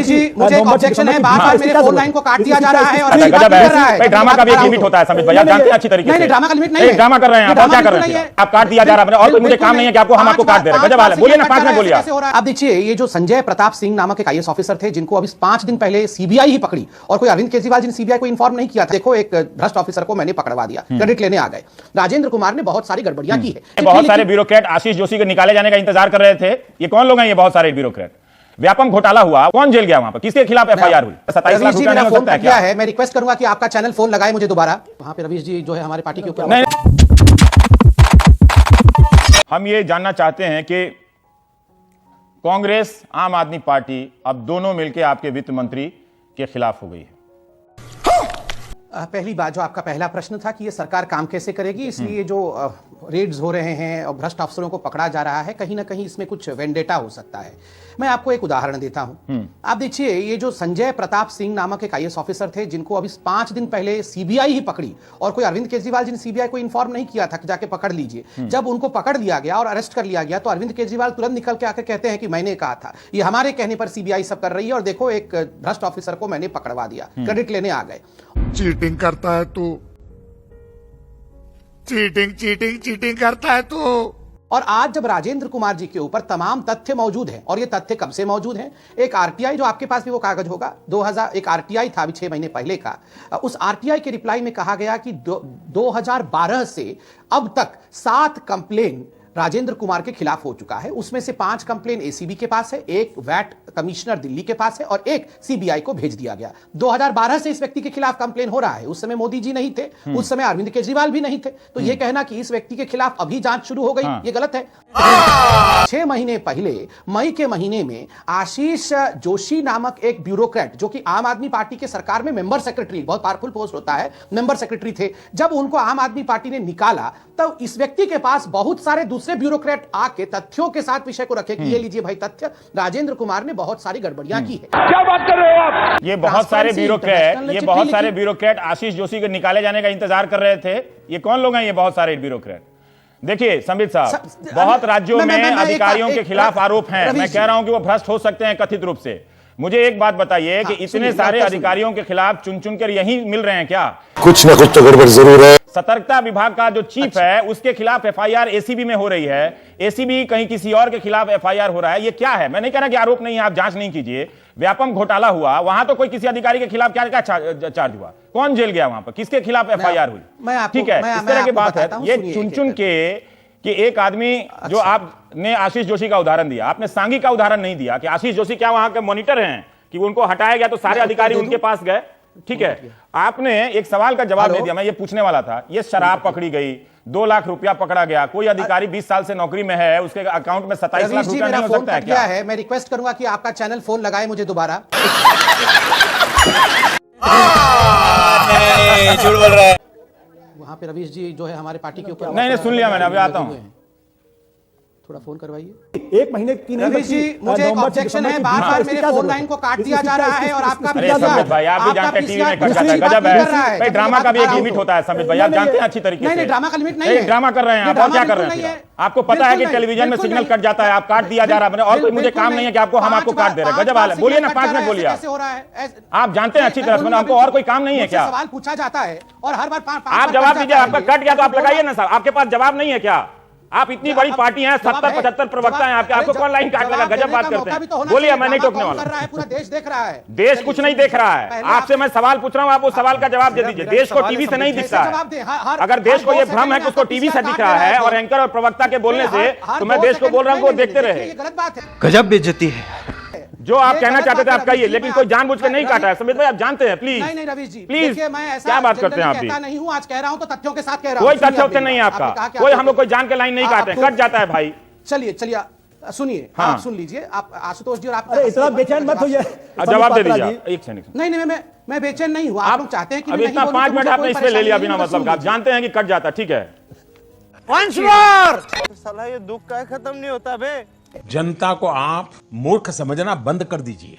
रवीश जी, मुझे एक ऑब्जेक्शन है, बार-बार मेरे फोन लाइन को काट दिया जा रहा है और अभी गजब है। ड्रामा का भी एक लिमिट होता है समित भाई, आप जानते हैं अच्छी तरीके से। नहीं, ड्रामा का लिमिट नहीं है। ड्रामा कर रहे हैं आप, क्या कर रहे हैं आप? काट दिया जा रहा है और कोई मुझे काम नहीं है कि आपको हम आपको काट दे रहे हैं। गजब है, बोलिए ना, 5 मिनट बोलिए आप। देखिए, ये जो संजय प्रताप सिंह नामक एक आईएएस ऑफिसर थे, जिनको अभी 5 दिन पहले सीबीआई ही पकड़ी और कोई अरविंद केजरीवाल जिन सीबीआई को इन्फॉर्म नहीं किया था। देखो, एक भ्रष्ट ऑफिसर को मैंने पकड़वा दिया, क्रेडिट लेने आ गए। राजेंद्र कुमार ने बहुत सारी गड़बड़ियां की है। बहुत सारे ब्यूरोक्रेट आशीष जोशी के निकाले जाने का इंतजार कर रहे थे। ये कौन लोग हैं ये बहुत सारे ब्यूरोक्रेट? व्यापम घोटाला हुआ, कौन जेल गया वहां पर? किसके खिलाफ एफआईआर हुई? 27 लाख रुपया नहीं हो सकता है क्या? है, मैं रिक्वेस्ट करूंगा कि आपका चैनल फोन लगाए मुझे दोबारा। वहां पे रवीश जी जो है हमारे पार्टी के ऊपर। हम ये जानना चाहते हैं कि कांग्रेस आम आदमी पार्टी अब दोनों मिलकर आपके वित्त मंत्री के खिलाफ हो गई है। पहली बात, जो आपका पहला प्रश्न था कि ये सरकार काम कैसे करेगी, इसलिए जो रेड्स हो रहे हैं और भ्रष्ट अफसरों को पकड़ा जा रहा है, कहीं ना कहीं इसमें कुछ वेंडेटा हो सकता है। मैं आपको एक उदाहरण देता हूं। आप देखिए, ये जो संजय प्रताप सिंह नामक एक आईएएस ऑफिसर थे, जिनको अभी 5 दिन पहले सीबीआई ही पकड़ी और कोई अरविंद केजरीवाल जिन सीबीआई को इन्फॉर्म नहीं किया था कि जाके पकड़ लीजिए। जब उनको पकड़ लिया गया और अरेस्ट कर लिया गया तो अरविंद केजरीवाल तुरंत निकल के आकर कहते हैं कि मैंने कहा था, ये हमारे कहने पर सीबीआई सब कर रही है और देखो, एक भ्रष्ट ऑफिसर को मैंने पकड़वा दिया, क्रेडिट लेने आ गए। चीटिंग करता है तू, चीटिंग करता है तू। और आज जब राजेंद्र कुमार जी के ऊपर तमाम तथ्य मौजूद हैं, और ये तथ्य कब से मौजूद हैं, एक आरटीआई, जो आपके पास भी वो कागज होगा, 2000 एक आरटीआई था अभी 6 महीने पहले का, उस आरटीआई के रिप्लाई में कहा गया कि 2012 से अब तक 7 कंप्लेन राजेंद्र कुमार के खिलाफ हो चुका है। उसमें से 5 कंप्लेन एसीबी के पास है, एक वैट कमिश्नर दिल्ली के पास है और एक सीबीआई को भेज दिया गया। 2012 से इस व्यक्ति के खिलाफ कंप्लेन हो रहा है। उस समय मोदी जी नहीं थे, उस समय अरविंद केजरीवाल भी नहीं थे, तो यह कहना कि इस व्यक्ति के खिलाफ अभी जांच शुरू हो गई, ये गलत है। 6 महीने पहले मई के महीने में आशीष जोशी नामक एक ब्यूरोक्रेट, जो कि आम आदमी पार्टी के सरकार में मेंबर सेक्रेटरी, बहुत पावरफुल पोस्ट होता है, मेंबर सेक्रेटरी थे, जब उनको आम आदमी पार्टी ने निकाला तब इस व्यक्ति के पास बहुत सारे दूसरे ब्यूरोक्रेट आके तथ्यों के साथ विषय को रखे कि ये लीजिए भाई तथ्य, राजेंद्र कुमार ने बहुत सारी गड़बड़ियां की है। क्या बात कर रहे हो आप? ये बहुत सारे ब्यूरोक्रेट आशीष जोशी के निकाले जाने का इंतजार कर रहे थे। ये कौन लोग हैं ये बहुत सारे ब्यूरोक्रेट? देखिए संबित साहब, बहुत राज्यों में अधिकारियों के खिलाफ आरोप हैं। मैं कह रहा हूं कि वो भ्रष्ट हो सकते हैं कथित रूप से। मुझे एक बात बताइए कि इतने सारे अधिकारियों के खिलाफ चुन चुन कर यही मिल रहे हैं क्या? कुछ ना कुछ तो गड़बड़ जरूर है। सतर्कता विभाग का जो चीफ है उसके खिलाफ एफआईआर एसीबी में हो रही है, एसीबी कहीं किसी और के खिलाफ एफआईआर हो रहा है। ये क्या है? मैं नहीं कह रहा कि आरोप नहीं है, आप जांच नहीं कीजिए। व्यापम घोटाला हुआ, वहां तो कोई किसी अधिकारी के खिलाफ क्या चार्ज हुआ? कौन जेल गया वहां पर? किसके खिलाफ एफआईआर हुई? ठीक है, इस तरह की बात है। ये चुन चुन के कि एक आदमी, जो आपने आशीष जोशी का उदाहरण दिया, आपने सांगी का उदाहरण नहीं दिया कि आशीष जोशी क्या वहां के मॉनिटर हैं कि उनको हटाया गया तो सारे अधिकारी उनके पास गए। ठीक है, आपने एक सवाल का जवाब दे दिया। मैं ये पूछने वाला था, ये शराब पकड़ी गई, 2 लाख रुपया पकड़ा गया, कोई अधिकारी 20 साल से नौकरी में है, उसके अकाउंट में 27 लाख रुपया नहीं हो सकता है क्या? है, मैं रिक्वेस्ट करूंगा कि आपका चैनल फोन लगाए मुझे दोबारा। झूठ बोल रहा है। वहां पे रवीश जी जो है हमारे पार्टी के ऊपर। नहीं, सुन लिया मैंने, अभी आता हूं। थोड़ा फोन करवाइए। 1 महीने की नहीं रवीश जी, मुझे एक ऑब्जेक्शन है, बार-बार मेरे फोन लाइन को काट दिया जा रहा है और आपका अरे संबित भाई, आप भी जानते हैं टीवी में कट जाता है। गजब है भाई, ड्रामा का भी एक लिमिट होता है संबित भाई, आप जानते हैं अच्छी तरीके से। नहीं, ड्रामा का लिमिट नहीं है। ड्रामा कर रहे हैं आप, और क्या कर रहे हैं? आपको पता है कि टेलीविजन में सिग्नल कट जाता है, आप काट दिया जा रहा है और कोई मुझे काम नहीं है कि आपको हम आपको काट दे रहे हैं। गजब हाल है, बोलिए ना, 5 मिनट बोलिए। आप जानते हैं अच्छी तरह से, हमको और कोई काम नहीं है क्या? सवाल पूछा जाता है और हर बार आप जवाब दीजिए। आपका कट गया तो आप लगाइए ना साहब, आपके पास जवाब नहीं है क्या? आप इतनी बड़ी पार्टी हैं, 70-75 प्रवक्ता हैं आपके, आपको कौन लाइन काट लगा? गजब बात करते हैं। बोलिए, मैं नहीं टोकने वाला। पूरा देश देख रहा है। देश कुछ नहीं देख रहा है। आपसे मैं सवाल पूछ रहा हूं, आप उस सवाल का जवाब दे दीजिए। देश को टीवी से नहीं दिख रहा है। अगर देश को यह भ्रम है कि उसको टीवी से दिख रहा है और एंकर और प्रवक्ता के बोलने से, तो मैं देश को बोल रहा हूं कि वो देखते रहे। गलत बात है, गजब बेइज्जती है। जो आप कहना चाहते थे आप कहिए, लेकिन कोई जानबूझ के नहीं काटा है। समित भाई, आप जानते हैं, प्लीज। नहीं रवीश जी, प्लीज, मैं ऐसा क्या बात करते हैं आप भी? नहीं हूं, आज कह रहा हूं तो तथ्यों के साथ कह रहा हूं। कोई तथ्य नहीं है आपका, कोई हम लोग कोई जान के लाइन नहीं काटे, कट जाता है भाई। चलिए सुनिए, आप सुन लीजिए। आप आशुतोष जी और आप इतना बेचैन मत होइए, जवाब दे दीजिए। एक सेकंड। नहीं, मैं बेचैन नहीं हूं। आप लोग चाहते हैं कि अभी इतना 5 मिनट आपने इसमें ले लिया बिना मतलब, आप जानते हैं कि कट जाता। ठीक है, साला ये दुख का खत्म नहीं होता बे। जनता को आप मूर्ख समझना बंद कर दीजिए।